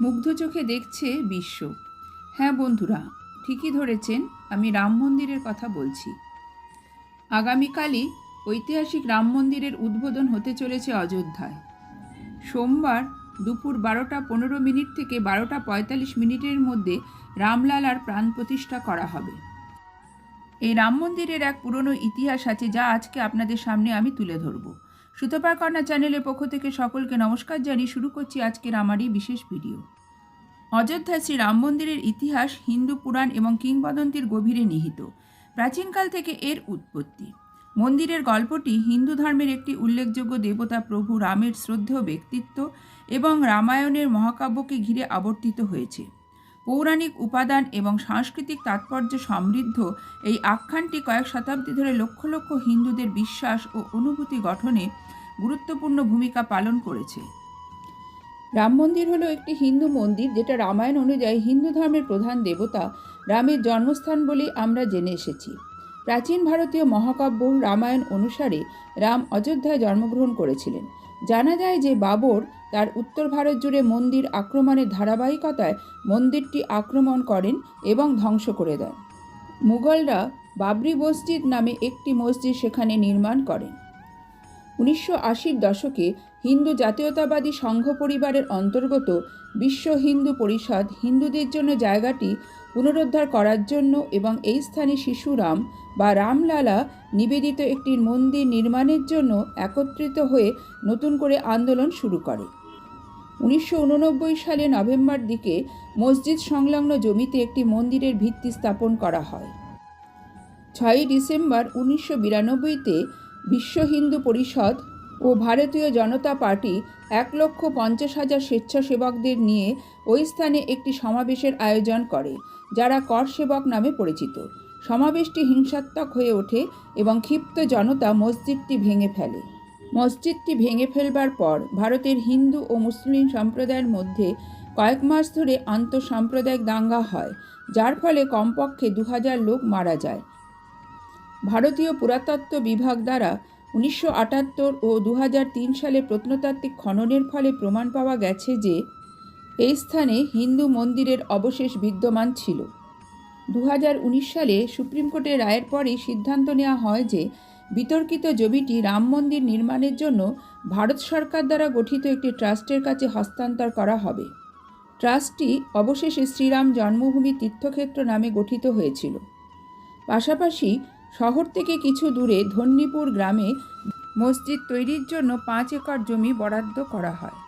মুগ্ধ চোখে দেখছে বিশ্ব। হ্যাঁ বন্ধুরা, ঠিকই ধরেছেন, আমি রাম মন্দিরের কথা বলছি। আগামীকালই ঐতিহাসিক রাম মন্দিরের উদ্বোধন হতে চলেছে অযোধ্যায়। সোমবার দুপুর 12:15 থেকে 12:45 মধ্যে রামলালার প্রাণ প্রতিষ্ঠা করা হবে। এই রাম মন্দিরের এক পুরনো ইতিহাস আছে, যা আজকে আপনাদের সামনে আমি তুলে ধরব। সুতপার কর্নার চ্যানেলের পক্ষ থেকে সকলকে নমস্কার জানিয়ে শুরু করছি আজকের আমার এই বিশেষ ভিডিও। অযোধ্যায় শ্রী রাম মন্দিরের ইতিহাস হিন্দু পুরাণ এবং কিংবদন্তির গভীরে নিহিত। প্রাচীনকাল থেকে এর উৎপত্তি। মন্দিরের গল্পটি হিন্দু ধর্মের একটি উল্লেখযোগ্য দেবতা প্রভু রামের শ্রদ্ধেয় ব্যক্তিত্ব এবং রামায়ণের মহাকাব্যকে ঘিরে আবর্তিত হয়েছে। পৌরাণিক উপাদান এবং সাংস্কৃতিক তাৎপর্য সমৃদ্ধ এই আখ্যানটি কয়েক শতাব্দী ধরে লক্ষ লক্ষ হিন্দুদের বিশ্বাস ও অনুভূতি গঠনে গুরুত্বপূর্ণ ভূমিকা পালন করেছে। রাম মন্দির হলো একটি হিন্দু মন্দির, যেটা রামায়ণ অনুযায়ী হিন্দু ধর্মের প্রধান দেবতা রামের জন্মস্থান বলে আমরা জেনে এসেছি। প্রাচীন ভারতীয় মহাকাব্য রামায়ণ অনুসারে রাম অযোধ্যায় জন্মগ্রহণ করেছিলেন। জানা যায় যে বাবর তার উত্তর ভারত জুড়ে মন্দির আক্রমণের ধারাবাহিকতায় মন্দিরটি আক্রমণ করেন এবং ধ্বংস করে দেন। মুঘলরা বাবরি মসজিদ নামে একটি মসজিদ সেখানে নির্মাণ করেন। 1980-র দশকে হিন্দু জাতীয়তাবাদী সংঘ পরিবারের অন্তর্গত বিশ্ব হিন্দু পরিষদ হিন্দুদের জন্য জায়গাটি পুনরুদ্ধার করার জন্য এবং এই স্থানে শিশু রাম বা রামলালা নিবেদিত একটি মন্দির নির্মাণের জন্য একত্রিত হয়ে নতুন করে আন্দোলন শুরু করে। 1989 সালে নভেম্বর দিকে মসজিদ সংলগ্ন জমিতে একটি মন্দিরের ভিত্তি স্থাপন করা হয়। 6ই ডিসেম্বর 1992-তে বিশ্ব হিন্দু পরিষদ ও ভারতীয় জনতা পার্টি 1,50,000 স্বেচ্ছাসেবকদের নিয়ে ওই স্থানে একটি সমাবেশের আয়োজন করে, যারা কর সেবক নামে পরিচিত। সমাবেশটি হিংসাত্মক হয়ে ওঠে এবং ক্ষিপ্ত জনতা মসজিদটি ভেঙে ফেলে। মসজিদটি ভেঙে ফেলবার পর ভারতের হিন্দু ও মুসলিম সম্প্রদায়ের মধ্যে কয়েক মাস ধরে আন্তঃসাম্প্রদায়িক দাঙ্গা হয়, যার ফলে কমপক্ষে 2000 লোক মারা যায়। ভারতীয় পুরাতত্ত্ব বিভাগ দ্বারা 1978 ও 2003 সালে প্রত্নতাত্ত্বিক খননের ফলে প্রমাণ পাওয়া গেছে যে এই স্থানে হিন্দু মন্দিরের অবশেষ বিদ্যমান ছিল। 2019 সালে সুপ্রিম কোর্টের রায়ের পরই সিদ্ধান্ত নেওয়া হয় যে বিতর্কিত জমিটি রাম মন্দির নির্মাণের জন্য ভারত সরকার দ্বারা গঠিত একটি ট্রাস্টের কাছে হস্তান্তর করা হবে। ট্রাস্টটি অবশেষে শ্রীরাম জন্মভূমি তীর্থক্ষেত্র নামে গঠিত হয়েছিল। পাশাপাশি শহর থেকে কিছু দূরে ধন্যীপুর গ্রামে মসজিদ তৈরির জন্য 5 একর জমি বরাদ্দ করা হয়।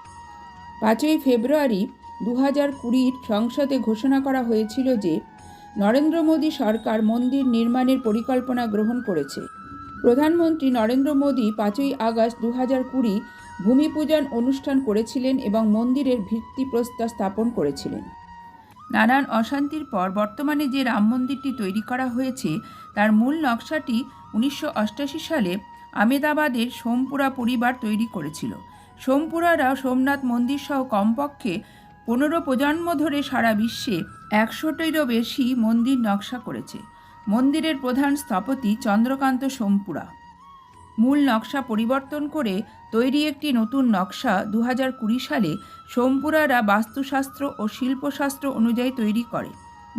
5ই ফেব্রুয়ারি 2020 সংসদে ঘোষণা করা হয়েছিল যে নরেন্দ্র মোদী সরকার মন্দির নির্মাণের পরিকল্পনা গ্রহণ করেছে। প্রধানমন্ত্রী নরেন্দ্র মোদী 5ই আগস্ট 2020 ভূমিপূজন অনুষ্ঠান করেছিলেন এবং মন্দিরের ভিত্তিপ্রস্তর স্থাপন করেছিলেন। নানান অশান্তির পর বর্তমানে যে রাম মন্দিরটি তৈরি করা হয়েছে তার মূল নকশাটি 1988 সালে আমেদাবাদের সোমপুরা পরিবার তৈরি করেছিল। সোমপুরারা সোমনাথ মন্দির সহ কমপক্ষে 15 প্রজন্ম ধরে সারা বিশ্বে 100টিরও বেশি মন্দির নকশা করেছে। মন্দিরের প্রধান স্থপতি চন্দ্রকান্ত সোমপুরা। মূল নকশা পরিবর্তন করে তৈরি একটি নতুন নকশা 2020 সালে সোমপুরারা বাস্তুশাস্ত্র ও শিল্পশাস্ত্র অনুযায়ী তৈরি করে।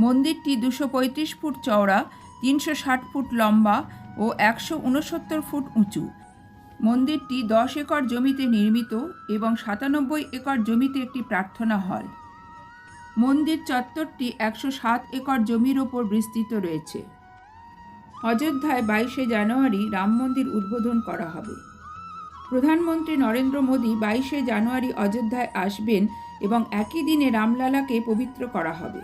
মন্দিরটি 235 ফুট চওড়া, 360 ফুট লম্বা ও 169 ফুট উঁচু। মন্দিরটি 10 একর জমিতে নির্মিত এবং 97 একর জমিতে একটি প্রার্থনা হল। মন্দির চত্বরটি 107 একর জমির ওপর বিস্তৃত রয়েছে। অযোধ্যায় 22শে জানুয়ারি রাম মন্দির উদ্বোধন করা হবে। প্রধানমন্ত্রী নরেন্দ্র মোদী 22শে জানুয়ারি অযোধ্যায় আসবেন এবং একই দিনে রামলালাকে পবিত্র করা হবে।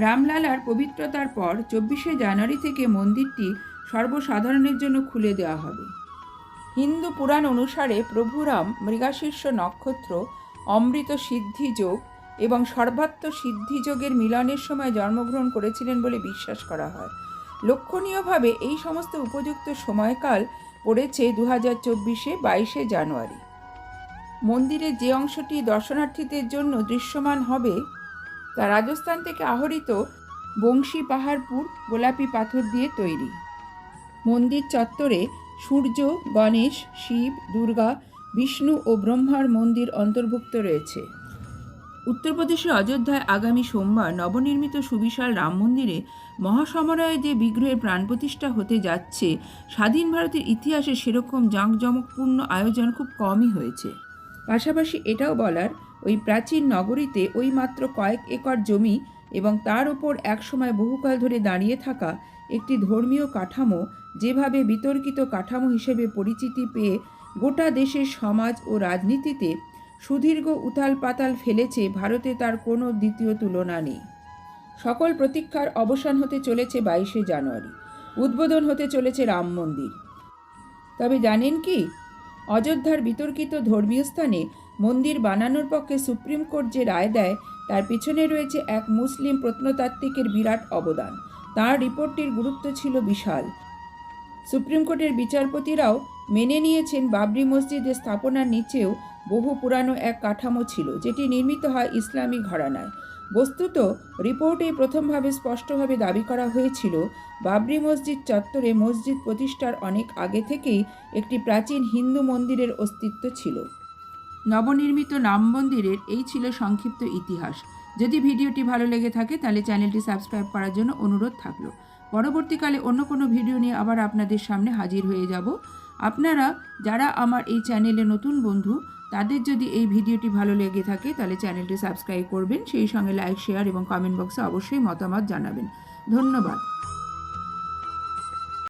রামলালার পবিত্রতার পর 24শে জানুয়ারি থেকে মন্দিরটি সর্বসাধারণের জন্য খুলে দেওয়া হবে। হিন্দু পুরাণ অনুসারে প্রভু রাম মৃগশীর্ষ নক্ষত্র, অমৃত সিদ্ধিযোগ এবং সর্বাত্ম সিদ্ধিযোগের মিলনের সময় জন্মগ্রহণ করেছিলেন বলে বিশ্বাস করা হয়। লক্ষণীয়ভাবে এই সমস্ত উপযুক্ত সময়কাল পড়েছে 2024-এ 22শে জানুয়ারি। মন্দিরের যে অংশটি দর্শনার্থীদের জন্য দৃশ্যমান হবে তা রাজস্থান থেকে আহরিত বংশী পাহাড়পুর গোলাপি পাথর দিয়ে তৈরি। মন্দির চত্বরে সূর্য, গণেশ, শিব, দুর্গা, বিষ্ণু ও ব্রহ্মার মন্দির অন্তর্ভুক্ত রয়েছে। উত্তরপ্রদেশের অযোধ্যায় আগামী সোমবার নবনির্মিত সুবিশাল রাম মন্দিরে মহাসমারোহে যে বিগ্রহের প্রাণ প্রতিষ্ঠা হতে যাচ্ছে, স্বাধীন ভারতের ইতিহাসে সেরকম জাঁকজমকপূর্ণ আয়োজন খুব কমই হয়েছে। পাশাপাশি এটাও বলার, ওই প্রাচীন নগরীতে ওই মাত্র কয়েক একর জমি এবং তার ওপর একসময় বহুকাল ধরে দাঁড়িয়ে থাকা একটি ধর্মীয় কাঠামো যেভাবে বিতর্কিত কাঠামো হিসেবে পরিচিতি পেয়ে গোটা দেশের সমাজ ও রাজনীতিতে সুদীর্ঘ উথাল পাতাল ফেলেছে, ভারতে তার কোনো দ্বিতীয় তুলনা নেই। সকল প্রতীক্ষার অবসান হতে চলেছে 22শে জানুয়ারি। উদ্বোধন হতে চলেছে রাম মন্দির। তবে জানেন কি, অযোধ্যার বিতর্কিত ধর্মীয় স্থানে মন্দির বানানোর পক্ষে সুপ্রিম কোর্ট যে রায় দেয়, তার পিছনে রয়েছে এক মুসলিম প্রত্নতাত্ত্বিকের বিরাট অবদান। তার রিপোর্টটির গুরুত্ব ছিল বিশাল। সুপ্রিম কোর্টের বিচারপতিরাও মেনে নিয়েছেন বাবরি মসজিদের স্থাপনার নিচেও বহু পুরানো এক কাঠামো ছিল, যেটি নির্মিত হয় ইসলামী ঘরানায়। বস্তুত রিপোর্টে প্রথমভাবে স্পষ্টভাবে দাবি করা হয়েছিল, বাবরি মসজিদ চত্বরে মসজিদ প্রতিষ্ঠার অনেক আগে থেকেই একটি প্রাচীন হিন্দু মন্দিরের অস্তিত্ব ছিল। নবনির্মিত রাম মন্দিরের এই ছিল সংক্ষিপ্ত ইতিহাস। যদি ভিডিওটি ভালো লেগে থাকে তাহলে চ্যানেলটি সাবস্ক্রাইব করার জন্য অনুরোধ থাকলো। পরবর্তীকালে অন্য কোনো ভিডিও নিয়ে আবার আপনাদের সামনে হাজির হয়ে যাব। আপনারা যারা আমার এই চ্যানেলে নতুন বন্ধু, তাদের যদি এই ভিডিওটি ভালো লেগে থাকে তাহলে চ্যানেলটি সাবস্ক্রাইব করবেন, সেই সঙ্গে লাইক, শেয়ার এবং কমেন্ট বক্সে অবশ্যই মতামত জানাবেন। ধন্যবাদ।